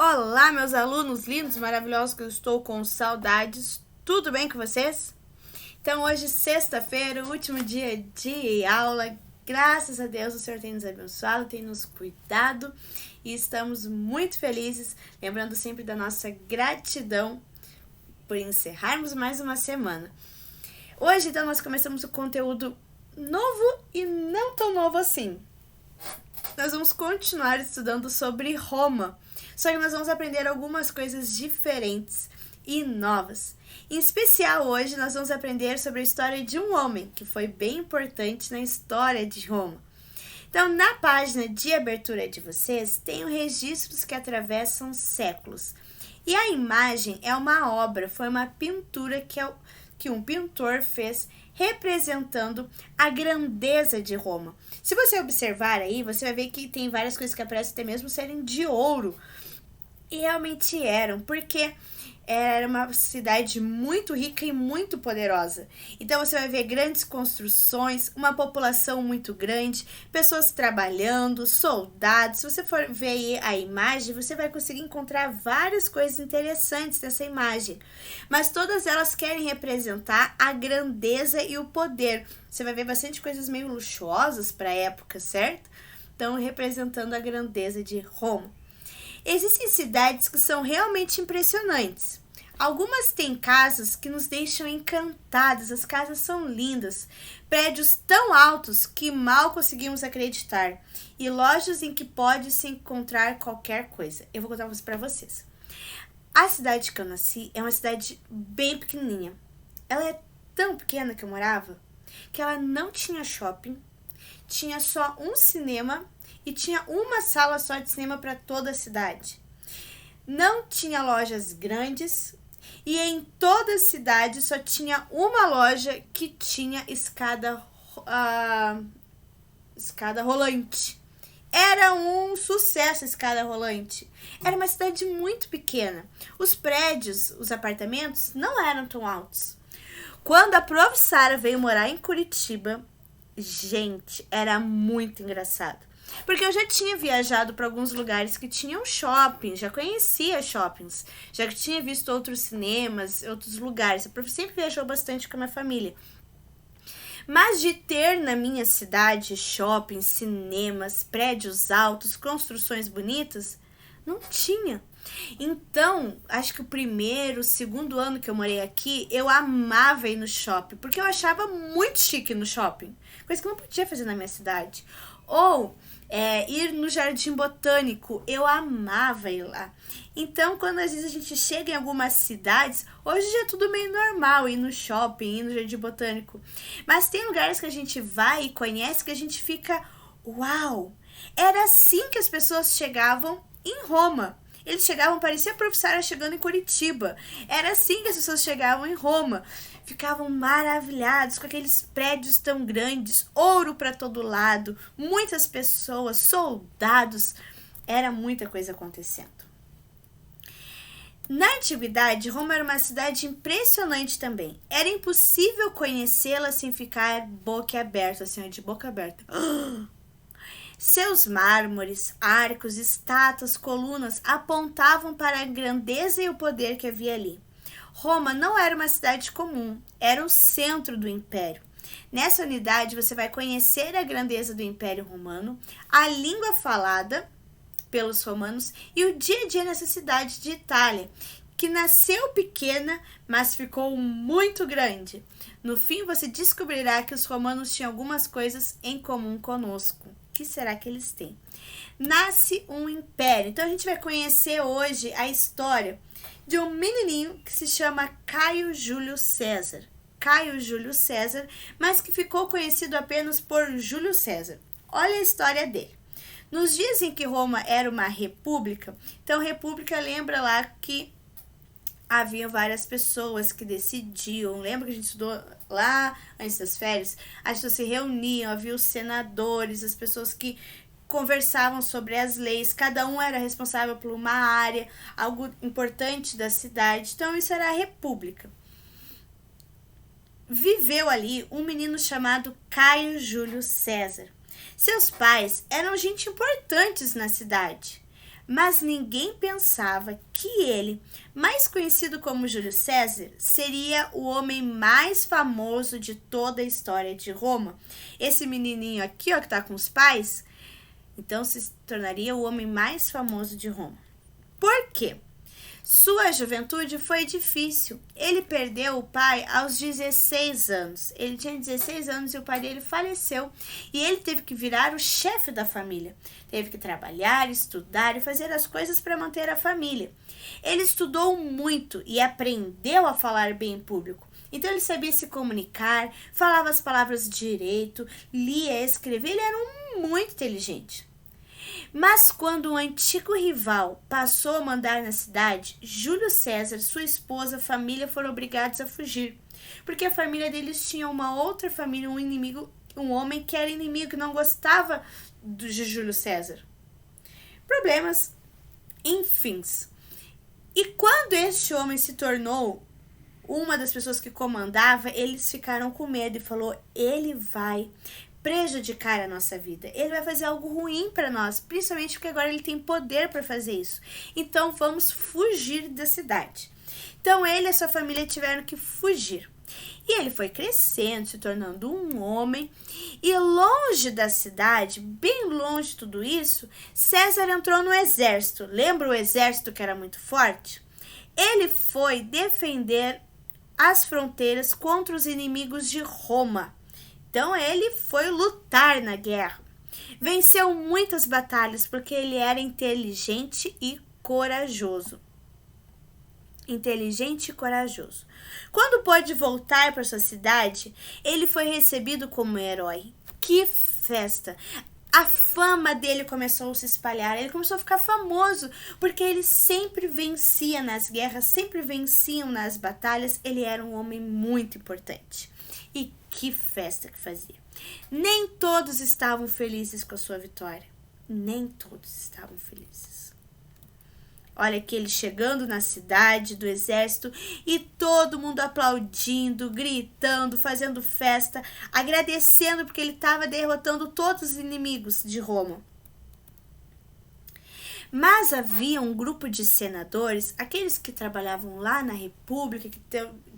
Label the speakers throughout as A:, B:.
A: Olá, meus alunos lindos, maravilhosos, que eu estou com saudades. Tudo bem com vocês? Então, hoje, sexta-feira, último dia de aula. Graças a Deus, o Senhor tem nos abençoado, tem nos cuidado e estamos muito felizes, lembrando sempre da nossa gratidão por encerrarmos mais uma semana. Hoje, então, nós começamos o conteúdo novo e não tão novo assim. Nós vamos continuar estudando sobre Roma, só que nós vamos aprender algumas coisas diferentes e novas. Em especial, hoje nós vamos aprender sobre a história de um homem que foi bem importante na história de Roma. Então, na página de abertura de vocês, tem registros que atravessam séculos. E a imagem é uma obra, foi uma pintura que um pintor fez representando a grandeza de Roma. Se você observar aí, você vai ver que tem várias coisas que parecem até mesmo serem de ouro. E realmente eram, porque era uma cidade muito rica e muito poderosa. Então você vai ver grandes construções, uma população muito grande, pessoas trabalhando, soldados. Se você for ver aí a imagem, você vai conseguir encontrar várias coisas interessantes nessa imagem. Mas todas elas querem representar a grandeza e o poder. Você vai ver bastante coisas meio luxuosas para a época, certo? Então, representando a grandeza de Roma. Existem cidades que são realmente impressionantes. Algumas têm casas que nos deixam encantadas, as casas são lindas, prédios tão altos que mal conseguimos acreditar e lojas em que pode-se encontrar qualquer coisa. Eu vou contar uma coisa para vocês. A cidade que eu nasci é uma cidade bem pequenininha. Ela é tão pequena que eu morava que ela não tinha shopping, tinha só um cinema e tinha uma sala só de cinema para toda a cidade. Não tinha lojas grandes e em toda a cidade só tinha uma loja que tinha escada rolante. Era um sucesso a escada rolante. Era uma cidade muito pequena. Os prédios, os apartamentos não eram tão altos. Quando a Prof. Sara veio morar em Curitiba, gente, era muito engraçado. Porque eu já tinha viajado para alguns lugares que tinham shopping, já conhecia shoppings, já tinha visto outros cinemas, outros lugares. A prof sempre viajou bastante com a minha família. Mas de ter na minha cidade shopping, cinemas, prédios altos, construções bonitas, não tinha. Então, acho que o primeiro, segundo ano que eu morei aqui, eu amava ir no shopping, porque eu achava muito chique no shopping, coisa que eu não podia fazer na minha cidade. Ou ir no Jardim Botânico, eu amava ir lá. Então, quando às vezes a gente chega em algumas cidades, hoje já é tudo meio normal, ir no shopping, ir no Jardim Botânico. Mas tem lugares que a gente vai e conhece que a gente fica, uau! Era assim que as pessoas chegavam em Roma. Eles chegavam, parecia a Prof. Sara chegando em Curitiba. Era assim que as pessoas chegavam em Roma. Ficavam maravilhados com aqueles prédios tão grandes, ouro para todo lado, muitas pessoas, soldados. Era muita coisa acontecendo. Na antiguidade, Roma era uma cidade impressionante também. Era impossível conhecê-la sem ficar boquiaberto, assim, de boca aberta. Seus mármores, arcos, estátuas, colunas apontavam para a grandeza e o poder que havia ali. Roma não era uma cidade comum, era o centro do império. Nessa unidade você vai conhecer a grandeza do Império Romano, a língua falada pelos romanos e o dia a dia nessa cidade de Itália, que nasceu pequena, mas ficou muito grande. No fim você descobrirá que os romanos tinham algumas coisas em comum conosco. O que será que eles têm? Nasce um império. Então a gente vai conhecer hoje a história de um menininho que se chama Caio Júlio César. Caio Júlio César, mas que ficou conhecido apenas por Júlio César. Olha a história dele. Nos dias em que Roma era uma república, então república lembra lá que havia várias pessoas que decidiam. Lembra que a gente estudou lá antes das férias? As pessoas se reuniam, havia os senadores, as pessoas que conversavam sobre as leis, cada um era responsável por uma área, algo importante da cidade. Então isso era a república. Viveu ali um menino chamado Caio Júlio César. Seus pais eram gente importantes na cidade, Mas ninguém pensava que ele, mais conhecido como Júlio César, seria o homem mais famoso de toda a história de Roma. Esse menininho aqui, ó, que tá com os pais, então se tornaria o homem mais famoso de Roma. Por quê? Sua juventude foi difícil. Ele perdeu o pai aos 16 anos. Ele tinha 16 anos e o pai dele faleceu. E ele teve que virar o chefe da família. Teve que trabalhar, estudar e fazer as coisas para manter a família. Ele estudou muito e aprendeu a falar bem em público. Então ele sabia se comunicar, falava as palavras direito, lia, escrevia. Ele era muito inteligente. Mas quando o antigo rival passou a mandar na cidade, Júlio César, sua esposa, família foram obrigados a fugir, porque a família deles tinha uma outra família, um inimigo, um homem que era inimigo, que não gostava de Júlio César. Problemas, enfim. E quando este homem se tornou uma das pessoas que comandava, eles ficaram com medo e falou: ele vai prejudicar a nossa vida, ele vai fazer algo ruim para nós, principalmente porque agora ele tem poder para fazer isso. Então vamos fugir da cidade. Então ele e a sua família tiveram que fugir. E ele foi crescendo, se tornando um homem. E longe da cidade, bem longe de tudo isso, César entrou no exército. Lembra o exército que era muito forte? Ele foi defender as fronteiras contra os inimigos de Roma. Então ele foi lutar na guerra. Venceu muitas batalhas porque ele era inteligente e corajoso. Quando pôde voltar para sua cidade, ele foi recebido como herói. Que festa! A fama dele começou a se espalhar, ele começou a ficar famoso, porque ele sempre vencia nas guerras, sempre venciam nas batalhas, ele era um homem muito importante. E que festa que fazia! Nem todos estavam felizes com a sua vitória. Nem todos estavam felizes. Olha aqui ele chegando na cidade do exército e todo mundo aplaudindo, gritando, fazendo festa, agradecendo porque ele estava derrotando todos os inimigos de Roma. Mas havia um grupo de senadores, aqueles que trabalhavam lá na República, que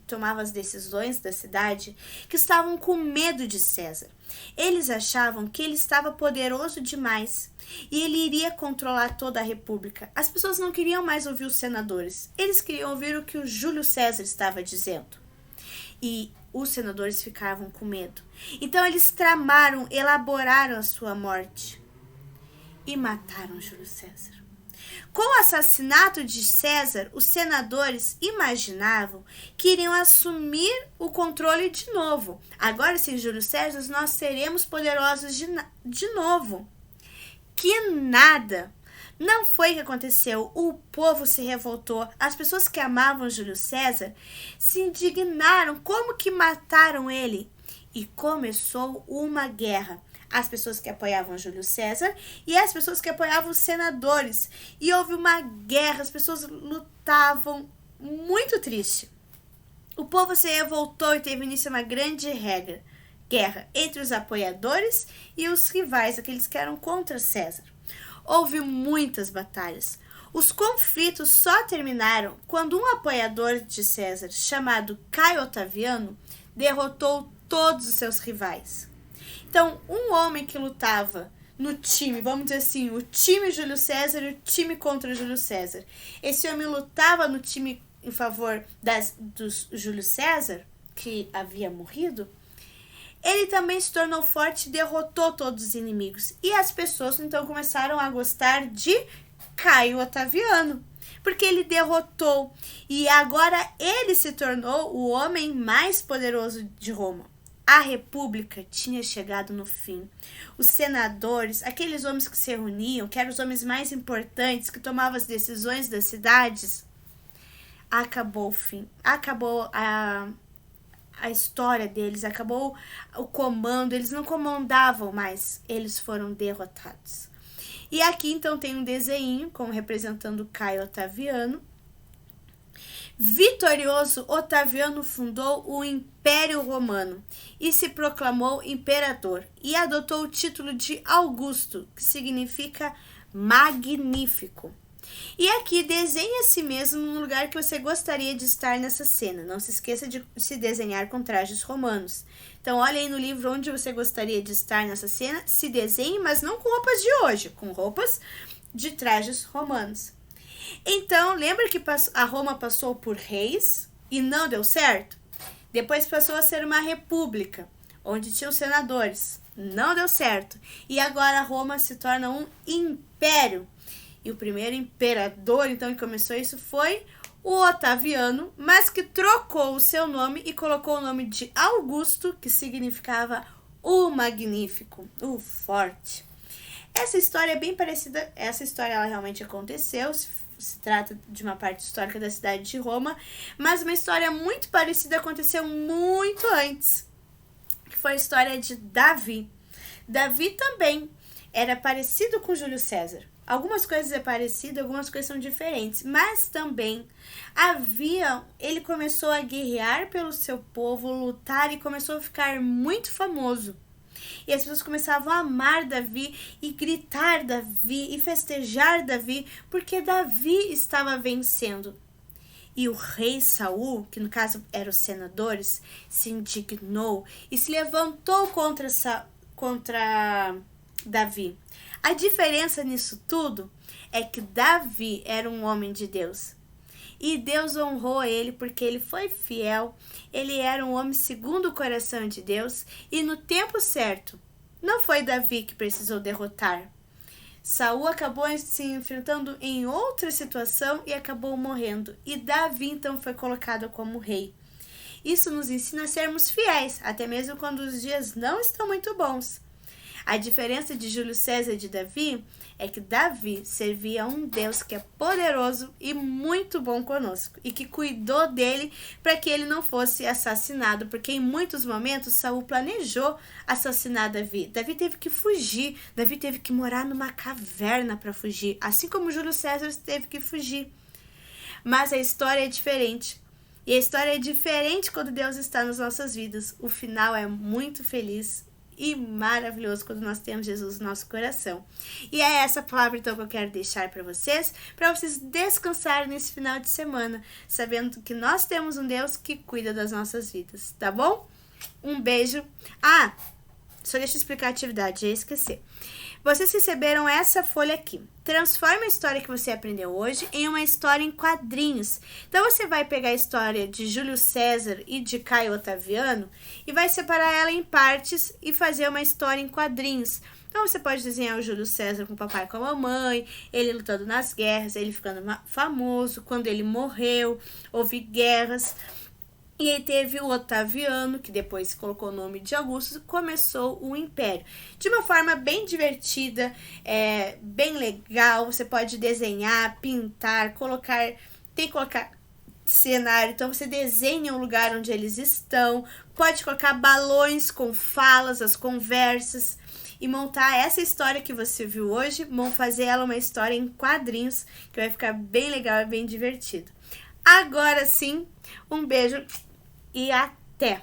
A: tomavam as decisões da cidade, que estavam com medo de César. Eles achavam que ele estava poderoso demais e ele iria controlar toda a República. As pessoas não queriam mais ouvir os senadores, eles queriam ouvir o que o Júlio César estava dizendo. E os senadores ficavam com medo. Então eles tramaram, elaboraram a sua morte e mataram Júlio César. Com o assassinato de César, os senadores imaginavam que iriam assumir o controle de novo. Agora, sem Júlio César, nós seremos poderosos de novo. Que nada! Não foi o que aconteceu. O povo se revoltou. As pessoas que amavam Júlio César se indignaram. Como que mataram ele? E começou uma guerra. As pessoas que apoiavam Júlio César e as pessoas que apoiavam os senadores. E houve uma guerra, as pessoas lutavam, muito triste. O povo se revoltou e teve início a uma grande guerra entre os apoiadores e os rivais, aqueles que eram contra César. Houve muitas batalhas. Os conflitos só terminaram quando um apoiador de César, chamado Caio Otaviano, derrotou todos os seus rivais. Então, um homem que lutava no time, vamos dizer assim, o time Júlio César e o time contra Júlio César. Esse homem lutava no time em favor do Júlio César, que havia morrido. Ele também se tornou forte e derrotou todos os inimigos. E as pessoas então começaram a gostar de Caio Otaviano, porque ele derrotou. E agora ele se tornou o homem mais poderoso de Roma. A república tinha chegado no fim. Os senadores, aqueles homens que se reuniam, que eram os homens mais importantes, que tomavam as decisões das cidades, acabou o fim. Acabou a história deles, acabou o comando, eles não comandavam mais, eles foram derrotados. E aqui então tem um desenho como representando Caio Otaviano. Vitorioso, Otaviano fundou o Império Romano e se proclamou imperador e adotou o título de Augusto, que significa magnífico. E aqui, desenhe a si mesmo no lugar que você gostaria de estar nessa cena. Não se esqueça de se desenhar com trajes romanos. Então, olha aí no livro onde você gostaria de estar nessa cena. Se desenhe, mas não com roupas de hoje, com roupas de trajes romanos. Então, lembra que a Roma passou por reis e não deu certo? Depois passou a ser uma república, onde tinham senadores. Não deu certo. E agora Roma se torna um império. E o primeiro imperador, então, que começou isso foi o Otaviano, mas que trocou o seu nome e colocou o nome de Augusto, que significava o magnífico, o forte. Essa história é bem parecida, essa história ela realmente aconteceu, se trata de uma parte histórica da cidade de Roma, mas uma história muito parecida aconteceu muito antes, que foi a história de Davi. Davi também era parecido com Júlio César. Algumas coisas é parecido, algumas coisas são diferentes, mas também ele começou a guerrear pelo seu povo, lutar e começou a ficar muito famoso. E as pessoas começavam a amar Davi e gritar Davi e festejar Davi, porque Davi estava vencendo. E o rei Saul, que no caso eram os senadores, se indignou e se levantou contra Davi. A diferença nisso tudo é que Davi era um homem de Deus. E Deus honrou ele porque ele foi fiel, ele era um homem segundo o coração de Deus e no tempo certo. Não foi Davi que precisou derrotar. Saul acabou se enfrentando em outra situação e acabou morrendo. E Davi então foi colocado como rei. Isso nos ensina a sermos fiéis, até mesmo quando os dias não estão muito bons. A diferença de Júlio César e de Davi é que Davi servia a um Deus que é poderoso e muito bom conosco e que cuidou dele para que ele não fosse assassinado, porque em muitos momentos Saul planejou assassinar Davi. Davi teve que fugir, Davi teve que morar numa caverna para fugir, assim como Júlio César teve que fugir. Mas a história é diferente. E a história é diferente quando Deus está nas nossas vidas. O final é muito feliz e maravilhoso quando nós temos Jesus no nosso coração. E é essa palavra então que eu quero deixar para vocês descansarem nesse final de semana, sabendo que nós temos um Deus que cuida das nossas vidas, tá bom? Um beijo. Só deixa eu explicar a atividade, já esqueci. Vocês receberam essa folha aqui. Transforme a história que você aprendeu hoje em uma história em quadrinhos. Então, você vai pegar a história de Júlio César e de Caio Otaviano e vai separar ela em partes e fazer uma história em quadrinhos. Então, você pode desenhar o Júlio César com o papai e com a mamãe, ele lutando nas guerras, ele ficando famoso, quando ele morreu, houve guerras. E aí teve o Otaviano, que depois colocou o nome de Augusto, começou o Império. De uma forma bem divertida, bem legal, você pode desenhar, pintar, colocar cenário. Então você desenha o lugar onde eles estão, pode colocar balões com falas, as conversas, e montar essa história que você viu hoje, fazer ela uma história em quadrinhos, que vai ficar bem legal e bem divertido. Agora sim, um beijo e até!